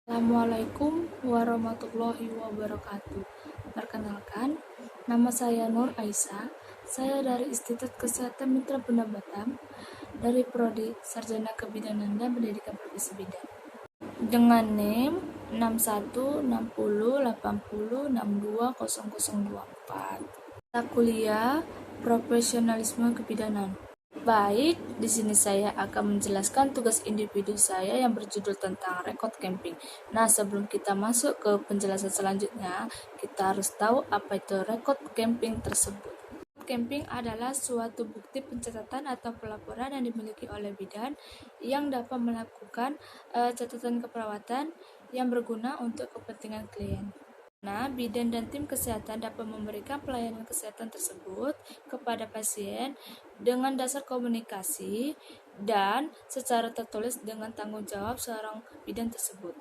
Assalamualaikum warahmatullahi wabarakatuh. Perkenalkan, nama saya Nur Aisyah. Saya dari Institut Kesehatan Mitra Bunda Batam dari Prodi Sarjana Kebidanan dan Pendidikan Profesi Bidan. Dengan NIM 616080620024. Mata kuliah Profesionalisme Kebidanan. Baik, di sini saya akan menjelaskan tugas individu saya yang berjudul tentang record camping. Nah, sebelum kita masuk ke penjelasan selanjutnya, kita harus tahu apa itu record camping tersebut. Camping adalah suatu bukti pencatatan atau pelaporan yang dimiliki oleh bidan yang dapat melakukan catatan keperawatan yang berguna untuk kepentingan klien. Nah, bidan dan tim kesehatan dapat memberikan pelayanan kesehatan tersebut kepada pasien dengan dasar komunikasi dan secara tertulis dengan tanggung jawab seorang bidan tersebut.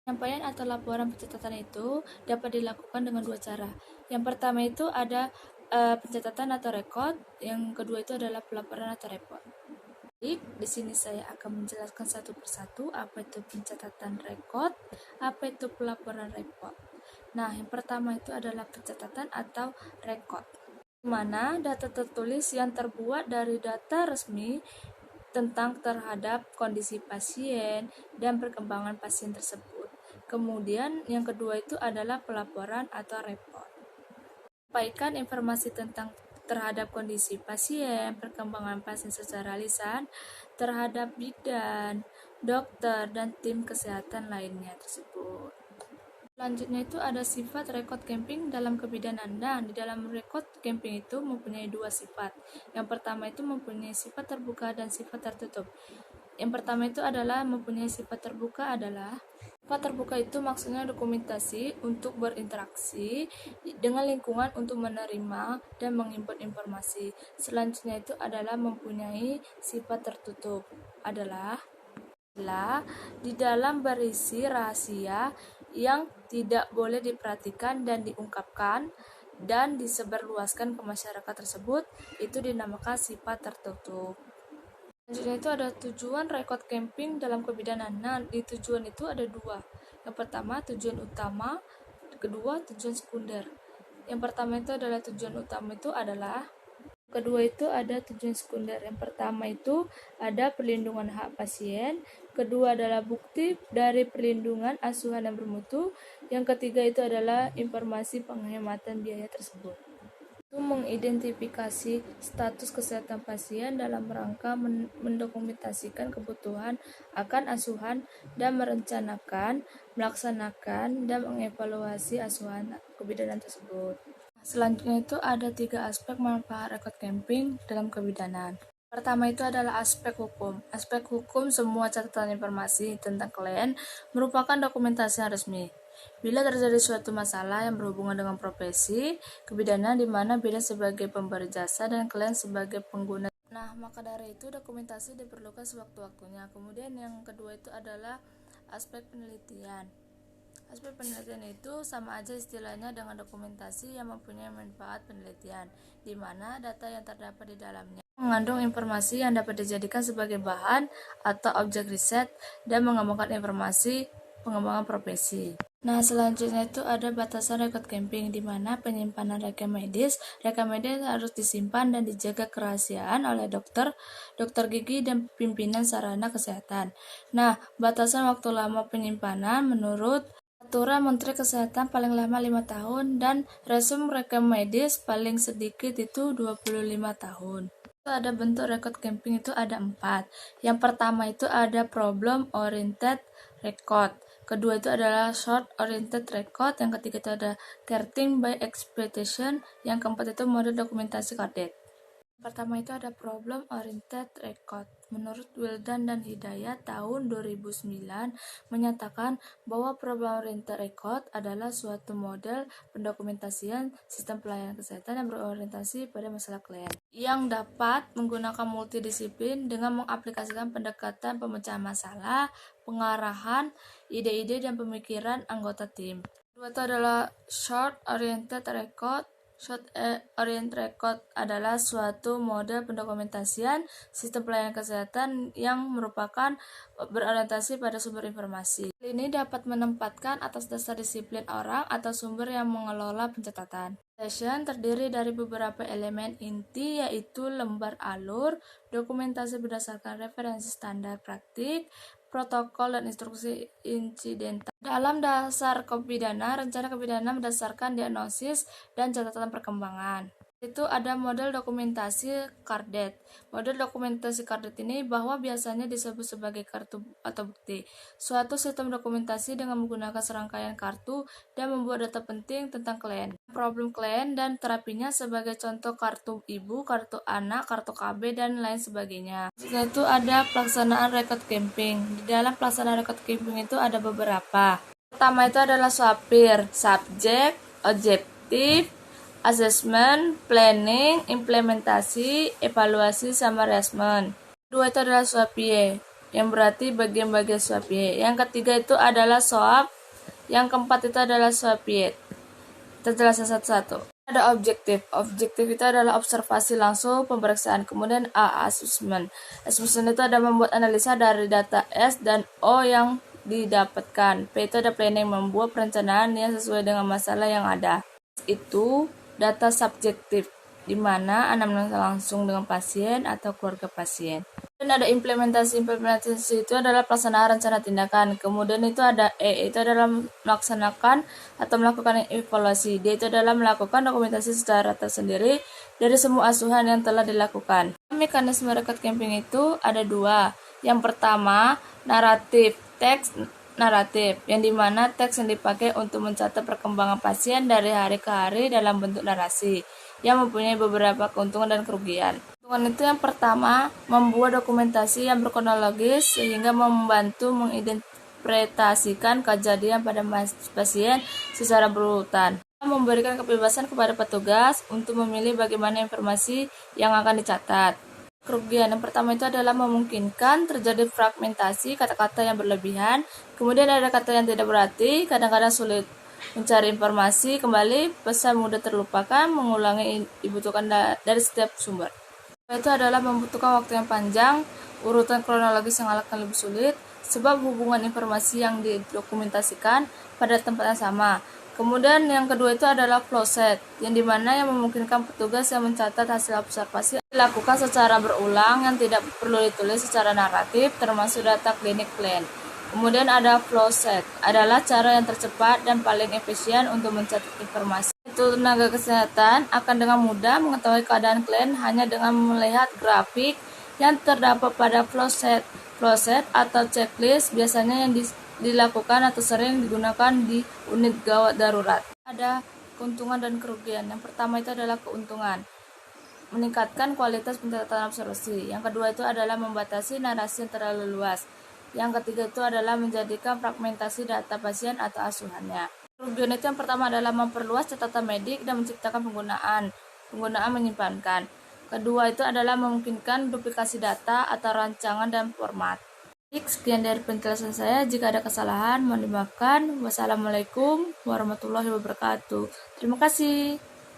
Penyampaian atau laporan pencatatan itu dapat dilakukan dengan dua cara. Yang pertama itu ada pencatatan atau rekod, yang kedua itu adalah pelaporan atau report. Di sini saya akan menjelaskan satu persatu apa itu pencatatan rekod, apa itu pelaporan report. Nah, yang pertama itu adalah pencatatan atau rekod, di mana data tertulis yang terbuat dari data resmi tentang terhadap kondisi pasien dan perkembangan pasien tersebut. Kemudian yang kedua itu adalah pelaporan atau report. Sampaikan informasi tentang terhadap kondisi pasien, perkembangan pasien secara lisan, terhadap bidan, dokter, dan tim kesehatan lainnya tersebut. Selanjutnya itu ada sifat record camping dalam kebidanan. Dan di dalam record camping itu mempunyai dua sifat. Yang pertama itu mempunyai sifat terbuka dan sifat tertutup. Yang pertama itu adalah mempunyai sifat terbuka adalah sifat terbuka itu maksudnya dokumentasi untuk berinteraksi dengan lingkungan untuk menerima dan menginput informasi. Selanjutnya itu adalah mempunyai sifat tertutup adalah di dalam berisi rahasia yang tidak boleh diperhatikan dan diungkapkan dan disebarluaskan ke masyarakat tersebut, itu dinamakan sifat tertutup. Selanjutnya itu ada tujuan record camping dalam kebidanan. Nah, di tujuan itu ada dua. Yang pertama tujuan utama, kedua tujuan sekunder. Yang pertama itu adalah tujuan utama itu adalah, kedua itu ada tujuan sekunder. Yang pertama itu ada perlindungan hak pasien, kedua adalah bukti dari perlindungan asuhan yang bermutu, yang ketiga itu adalah informasi penghematan biaya tersebut. Itu mengidentifikasi status kesehatan pasien dalam rangka mendokumentasikan kebutuhan akan asuhan dan merencanakan, melaksanakan, dan mengevaluasi asuhan kebidanan tersebut. Selanjutnya itu ada 3 aspek manfaat record camping dalam kebidanan. Pertama itu adalah aspek hukum. Aspek hukum, semua catatan informasi tentang klien merupakan dokumentasi yang resmi. Bila terjadi suatu masalah yang berhubungan dengan profesi kebidanan di mana bidan sebagai pemberi jasa dan klien sebagai pengguna. Nah, maka dari itu dokumentasi diperlukan sewaktu-waktunya. Kemudian yang kedua itu adalah aspek penelitian. Aspek penelitian itu sama aja istilahnya dengan dokumentasi yang mempunyai manfaat penelitian, di mana data yang terdapat di dalamnya mengandung informasi yang dapat dijadikan sebagai bahan atau objek riset dan mengembangkan informasi pengembangan profesi. Nah, selanjutnya itu ada batasan record camping, di mana penyimpanan rekam medis harus disimpan dan dijaga kerahasiaan oleh dokter gigi dan pimpinan sarana kesehatan. Nah, batasan waktu lama penyimpanan menurut Peraturan Menteri Kesehatan paling lama 5 tahun dan resume rekam medis paling sedikit itu 25 tahun. Ada bentuk record camping itu ada 4. Yang pertama itu ada problem oriented record. Kedua itu adalah short oriented record. Yang ketiga itu ada charting by expectation. Yang keempat itu model dokumentasi kodet. Pertama itu ada problem oriented record. Menurut Wildan dan Hidayat tahun 2009 menyatakan bahwa problem oriented record adalah suatu model pendokumentasian sistem pelayanan kesehatan yang berorientasi pada masalah klien, yang dapat menggunakan multidisiplin dengan mengaplikasikan pendekatan pemecahan masalah, pengarahan, ide-ide dan pemikiran anggota tim. Kedua itu adalah short oriented record. Short oriented record adalah suatu model pendokumentasian sistem pelayanan kesehatan yang merupakan berorientasi pada sumber informasi. Ini dapat menempatkan atas dasar disiplin orang atau sumber yang mengelola pencatatan. Session terdiri dari beberapa elemen inti, yaitu lembar alur, dokumentasi berdasarkan referensi standar praktik, protokol dan instruksi insidental. Dalam dasar kepidana, rencana kepidana berdasarkan diagnosis dan catatan perkembangan. Itu ada model dokumentasi KARDET. Model dokumentasi KARDET ini bahwa biasanya disebut sebagai kartu atau bukti, suatu sistem dokumentasi dengan menggunakan serangkaian kartu dan membuat data penting tentang klien, problem klien dan terapinya, sebagai contoh kartu ibu, kartu anak, kartu KB, dan lain sebagainya. Jika itu ada pelaksanaan record keeping. Di dalam pelaksanaan record keeping itu ada beberapa. Pertama itu adalah SWAPIR, subjek, objektif, assessment, planning, implementasi, evaluasi, sama assessment. Kedua itu adalah SWAPIE, yang berarti bagian-bagian SWAPIE. Yang ketiga itu adalah SOAP. Yang keempat itu adalah SWAPIE. Kita jelaskan satu-satu. Ada objektif. Objektif itu adalah observasi langsung, pemeriksaan. Kemudian A, assessment. Assessment itu ada membuat analisa dari data S dan O yang didapatkan. P itu ada planning, membuat perencanaan yang sesuai dengan masalah yang ada. Itu data subjektif, di mana anamnesa langsung dengan pasien atau keluarga pasien. Dan ada implementasi. Implementasi itu adalah pelaksanaan rencana tindakan. Kemudian itu ada E, itu adalah melaksanakan atau melakukan evaluasi. D itu adalah melakukan dokumentasi secara tersendiri dari semua asuhan yang telah dilakukan. Mekanisme record keeping itu ada dua. Yang pertama, naratif, teks naratif, yang dimana teks yang dipakai untuk mencatat perkembangan pasien dari hari ke hari dalam bentuk narasi, yang mempunyai beberapa keuntungan dan kerugian. Keuntungan itu yang pertama, membuat dokumentasi yang berkronologis sehingga membantu menginterpretasikan kejadian pada pasien secara berurutan. Memberikan kebebasan kepada petugas untuk memilih bagaimana informasi yang akan dicatat. Kerugian yang pertama itu adalah memungkinkan terjadi fragmentasi kata-kata yang berlebihan, kemudian ada kata yang tidak berarti, kadang-kadang sulit mencari informasi kembali, pesan mudah terlupakan, mengulangi dibutuhkan dari setiap sumber. Itu adalah membutuhkan waktu yang panjang, urutan kronologis yang akan lebih sulit, sebab hubungan informasi yang didokumentasikan pada tempat yang sama. Kemudian yang kedua itu adalah flowset, yang dimana yang memungkinkan petugas yang mencatat hasil observasi dilakukan secara berulang yang tidak perlu ditulis secara naratif, termasuk data klinik klien. Kemudian ada flowset, adalah cara yang tercepat dan paling efisien untuk mencatat informasi. Itu tenaga kesehatan akan dengan mudah mengetahui keadaan klien hanya dengan melihat grafik yang terdapat pada flowset. Flowset atau checklist biasanya yang dilakukan atau sering digunakan di unit gawat darurat. Ada keuntungan dan kerugian. Yang pertama itu adalah keuntungan, meningkatkan kualitas pencatatan observasi. Yang kedua itu adalah membatasi narasi yang terlalu luas. Yang ketiga itu adalah menjadikan fragmentasi data pasien atau asuhannya. Kerugian itu yang pertama adalah memperluas catatan medik dan menciptakan penggunaan menyimpankan. Kedua itu adalah memungkinkan duplikasi data atau rancangan dan format. Sekian dari penjelasan saya. Jika ada kesalahan, mohon dimaafkan. Wassalamualaikum warahmatullahi wabarakatuh. Terima kasih.